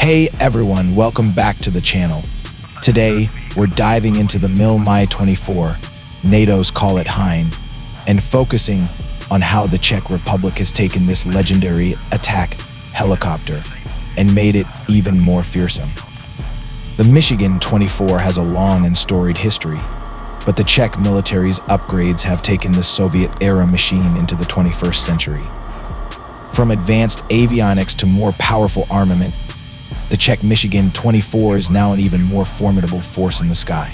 Hey everyone, welcome back to the channel. Today, we're diving into the Mi-24, NATO's call it Hind, and focusing on how the Czech Republic has taken this legendary attack helicopter and made it even more fearsome. The Mi-24 has a long and storied history, but the Czech military's upgrades have taken this Soviet-era machine into the 21st century. From advanced avionics to more powerful armament, the Czech Mi-24 is now an even more formidable force in the sky.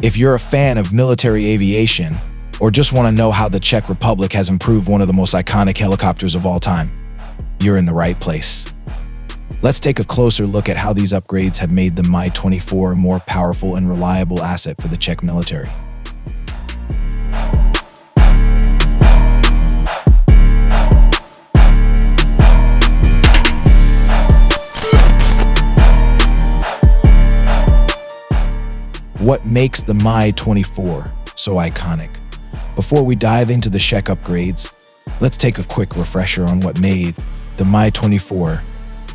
If you're a fan of military aviation, or just want to know how the Czech Republic has improved one of the most iconic helicopters of all time, you're in the right place. Let's take a closer look at how these upgrades have made the Mi-24 a more powerful and reliable asset for the Czech military. What makes the Mi-24 so iconic? Before we dive into the Czech upgrades, let's take a quick refresher on what made the Mi-24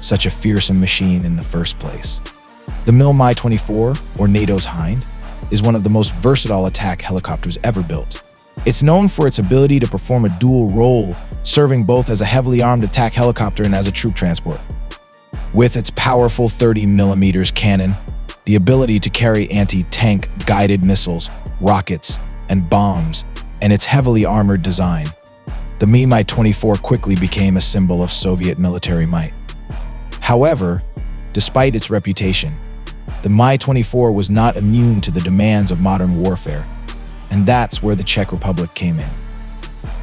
such a fearsome machine in the first place. The Mi-24, or NATO's Hind, is one of the most versatile attack helicopters ever built. It's known for its ability to perform a dual role, serving both as a heavily armed attack helicopter and as a troop transport. With its powerful 30mm cannon, the ability to carry anti-tank guided missiles, rockets, and bombs, and its heavily armored design, the Mi-24 quickly became a symbol of Soviet military might. However, despite its reputation, the Mi-24 was not immune to the demands of modern warfare, and that's where the Czech Republic came in.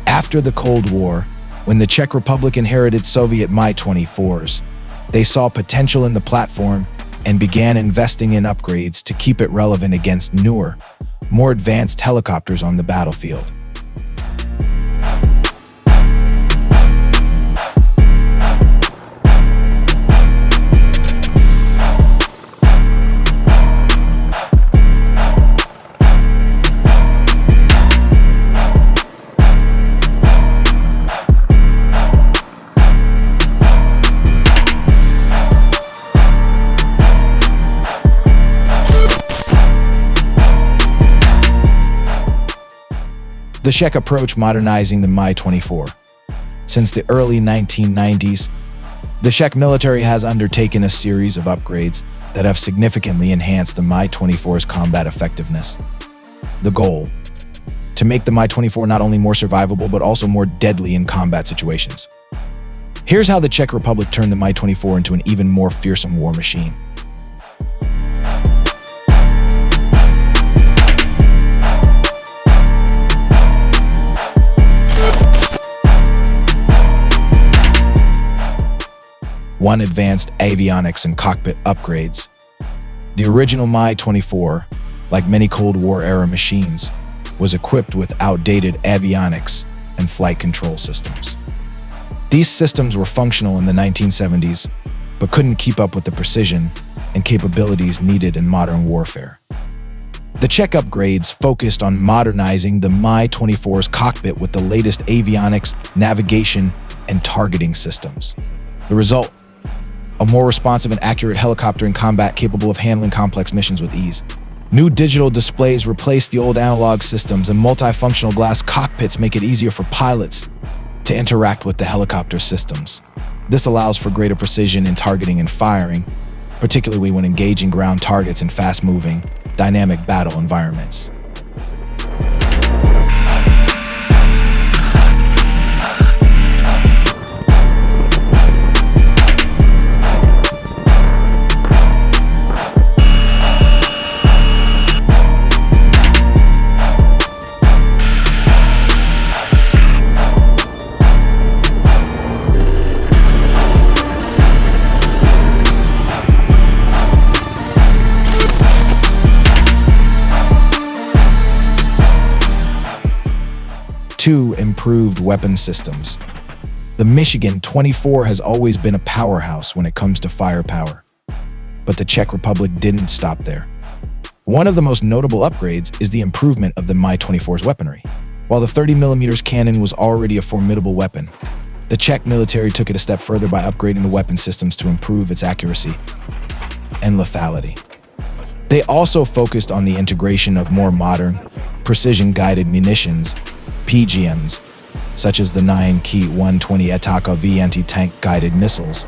After the Cold War, when the Czech Republic inherited Soviet Mi-24s, they saw potential in the platform and began investing in upgrades to keep it relevant against newer, more advanced helicopters on the battlefield. The Czech approach modernizing the Mi-24. Since the early 1990s, the Czech military has undertaken a series of upgrades that have significantly enhanced the Mi-24's combat effectiveness. The goal: to make the Mi-24 not only more survivable but also more deadly in combat situations. Here's how the Czech Republic turned the Mi-24 into an even more fearsome war machine. One, advanced avionics and cockpit upgrades. The original Mi-24, like many Cold War-era machines, was equipped with outdated avionics and flight control systems. These systems were functional in the 1970s, but couldn't keep up with the precision and capabilities needed in modern warfare. The Czech upgrades focused on modernizing the Mi-24's cockpit with the latest avionics, navigation, and targeting systems. The result: a more responsive and accurate helicopter in combat capable of handling complex missions with ease. New digital displays replace the old analog systems, and multifunctional glass cockpits make it easier for pilots to interact with the helicopter systems. This allows for greater precision in targeting and firing, particularly when engaging ground targets in fast-moving, dynamic battle environments. Two, improved weapon systems. The Mi-24 has always been a powerhouse when it comes to firepower. But the Czech Republic didn't stop there. One of the most notable upgrades is the improvement of the Mi-24's weaponry. While the 30mm cannon was already a formidable weapon, the Czech military took it a step further by upgrading the weapon systems to improve its accuracy and lethality. They also focused on the integration of more modern, precision-guided munitions, PGMs, such as the 9Ki-120 Ataka V anti-tank guided missiles,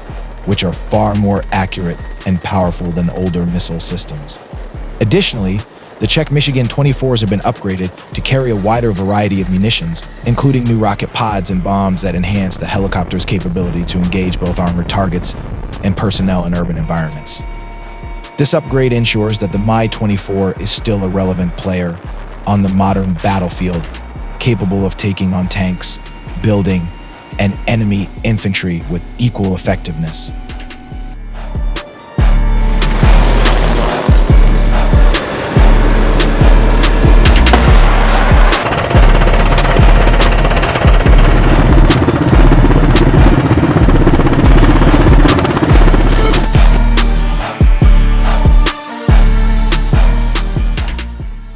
which are far more accurate and powerful than older missile systems. Additionally, the Czech Mi-24s have been upgraded to carry a wider variety of munitions, including new rocket pods and bombs that enhance the helicopter's capability to engage both armored targets and personnel in urban environments. This upgrade ensures that the Mi-24 is still a relevant player on the modern battlefield, capable of taking on tanks, building, and enemy infantry with equal effectiveness.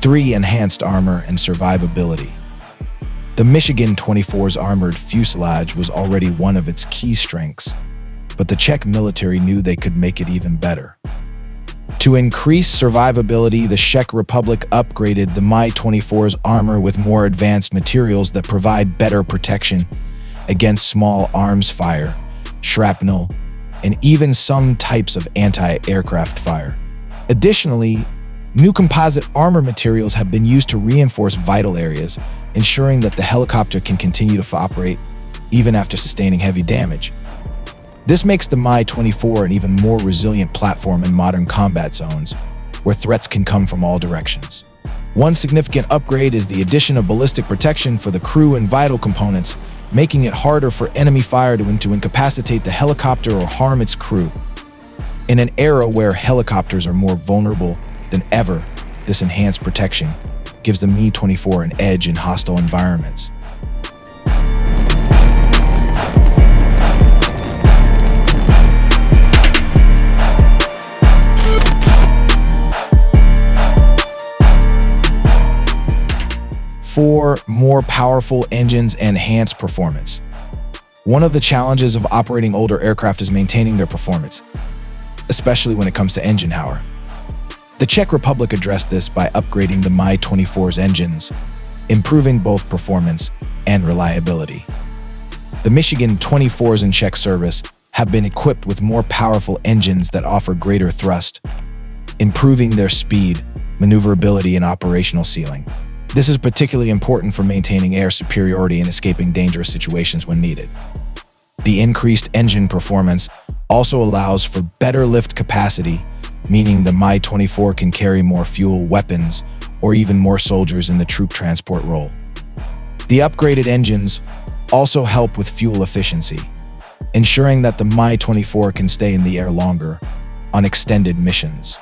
Three, enhanced armor and survivability. The Mi-24's armored fuselage was already one of its key strengths, but the Czech military knew they could make it even better. To increase survivability, the Czech Republic upgraded the Mi-24's armor with more advanced materials that provide better protection against small arms fire, shrapnel, and even some types of anti-aircraft fire. Additionally, new composite armor materials have been used to reinforce vital areas, ensuring that the helicopter can continue to operate even after sustaining heavy damage. This makes the Mi-24 an even more resilient platform in modern combat zones, where threats can come from all directions. One significant upgrade is the addition of ballistic protection for the crew and vital components, making it harder for enemy fire to incapacitate the helicopter or harm its crew. In an era where helicopters are more vulnerable than ever, this enhanced protection gives the Mi-24 an edge in hostile environments. Four, more powerful engines and enhanced performance. One of the challenges of operating older aircraft is maintaining their performance, especially when it comes to engine power. The Czech Republic addressed this by upgrading the Mi-24's engines, improving both performance and reliability. The Mi-24s in Czech service have been equipped with more powerful engines that offer greater thrust, improving their speed, maneuverability, and operational ceiling. This is particularly important for maintaining air superiority and escaping dangerous situations when needed. The increased engine performance also allows for better lift capacity, meaning the Mi-24 can carry more fuel, weapons, or even more soldiers in the troop transport role. The upgraded engines also help with fuel efficiency, ensuring that the Mi-24 can stay in the air longer on extended missions,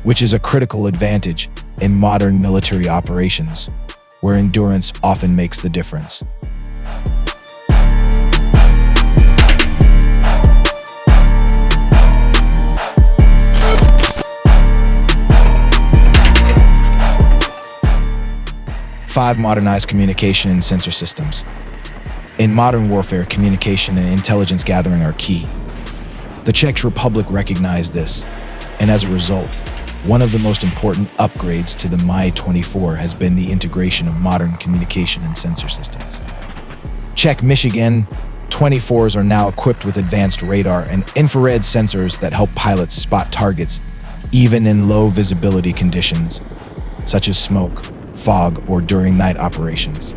which is a critical advantage in modern military operations, where endurance often makes the difference. Five, modernized communication and sensor systems. In modern warfare, communication and intelligence gathering are key. The Czech Republic recognized this, and as a result, one of the most important upgrades to the Mi-24 has been the integration of modern communication and sensor systems. Czech Mi-24s are now equipped with advanced radar and infrared sensors that help pilots spot targets even in low visibility conditions, such as smoke, fog, or during night operations.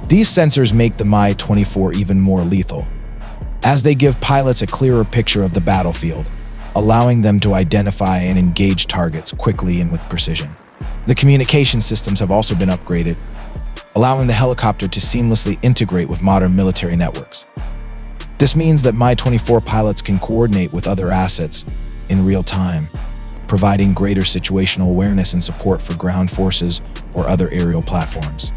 These sensors make the Mi-24 even more lethal, as they give pilots a clearer picture of the battlefield, allowing them to identify and engage targets quickly and with precision. The communication systems have also been upgraded, allowing the helicopter to seamlessly integrate with modern military networks. This means that Mi-24 pilots can coordinate with other assets in real time, providing greater situational awareness and support for ground forces or other aerial platforms.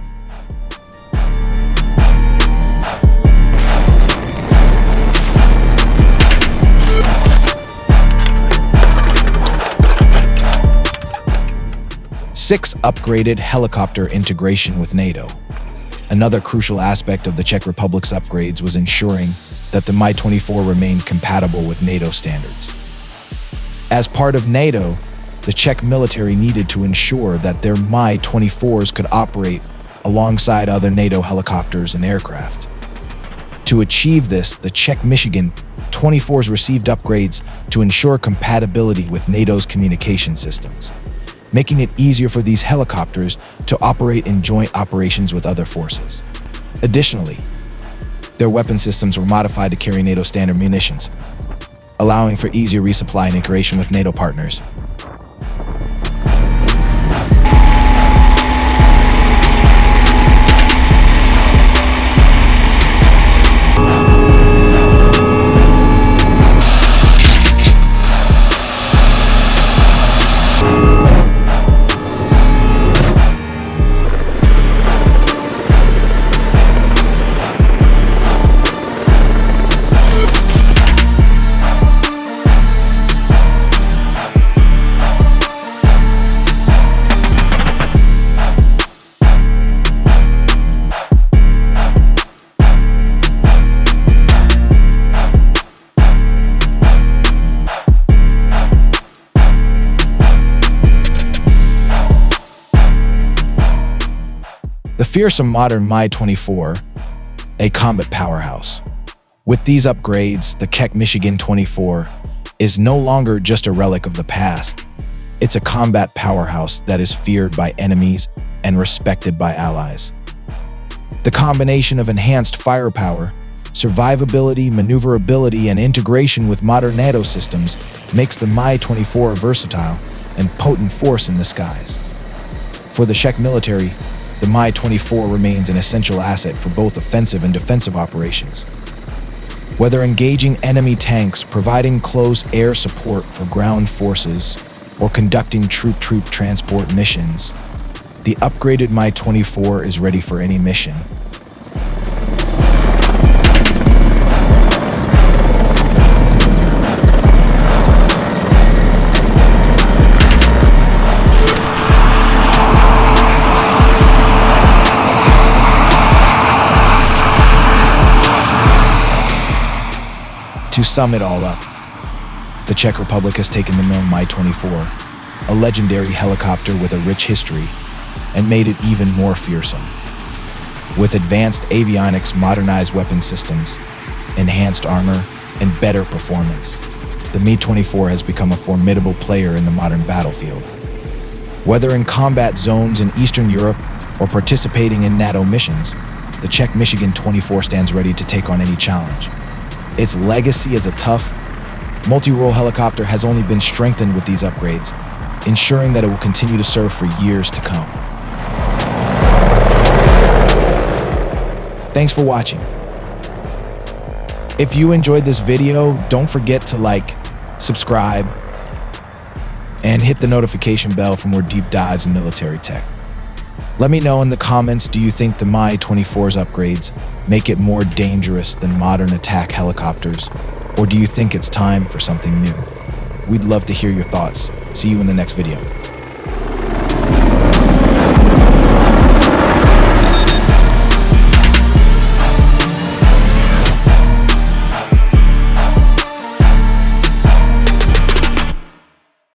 6. Upgraded helicopter integration with NATO. Another crucial aspect of the Czech Republic's upgrades was ensuring that the Mi-24 remained compatible with NATO standards. As part of NATO, the Czech military needed to ensure that their Mi-24s could operate alongside other NATO helicopters and aircraft. To achieve this, the Czech Mi-24s received upgrades to ensure compatibility with NATO's communication systems, making it easier for these helicopters to operate in joint operations with other forces. Additionally, their weapon systems were modified to carry NATO standard munitions, allowing for easier resupply and integration with NATO partners. The fearsome modern Mi-24, a combat powerhouse. With these upgrades, the Czech Mi-24 is no longer just a relic of the past. It's a combat powerhouse that is feared by enemies and respected by allies. The combination of enhanced firepower, survivability, maneuverability, and integration with modern NATO systems makes the Mi-24 a versatile and potent force in the skies. For the Czech military, the Mi-24 remains an essential asset for both offensive and defensive operations. Whether engaging enemy tanks, providing close air support for ground forces, or conducting troop transport missions, the upgraded Mi-24 is ready for any mission. To sum it all up, the Czech Republic has taken the Mi-24, a legendary helicopter with a rich history, and made it even more fearsome. With advanced avionics, modernized weapon systems, enhanced armor, and better performance, the Mi-24 has become a formidable player in the modern battlefield. Whether in combat zones in Eastern Europe or participating in NATO missions, the Czech Mi-24 stands ready to take on any challenge. Its legacy as a tough, multi-role helicopter has only been strengthened with these upgrades, ensuring that it will continue to serve for years to come. Thanks for watching. If you enjoyed this video, don't forget to like, subscribe, and hit the notification bell for more deep dives in military tech. Let me know in the comments, do you think the Mi-24's upgrades make it more dangerous than modern attack helicopters, or do you think it's time for something new? We'd love to hear your thoughts. See you in the next video.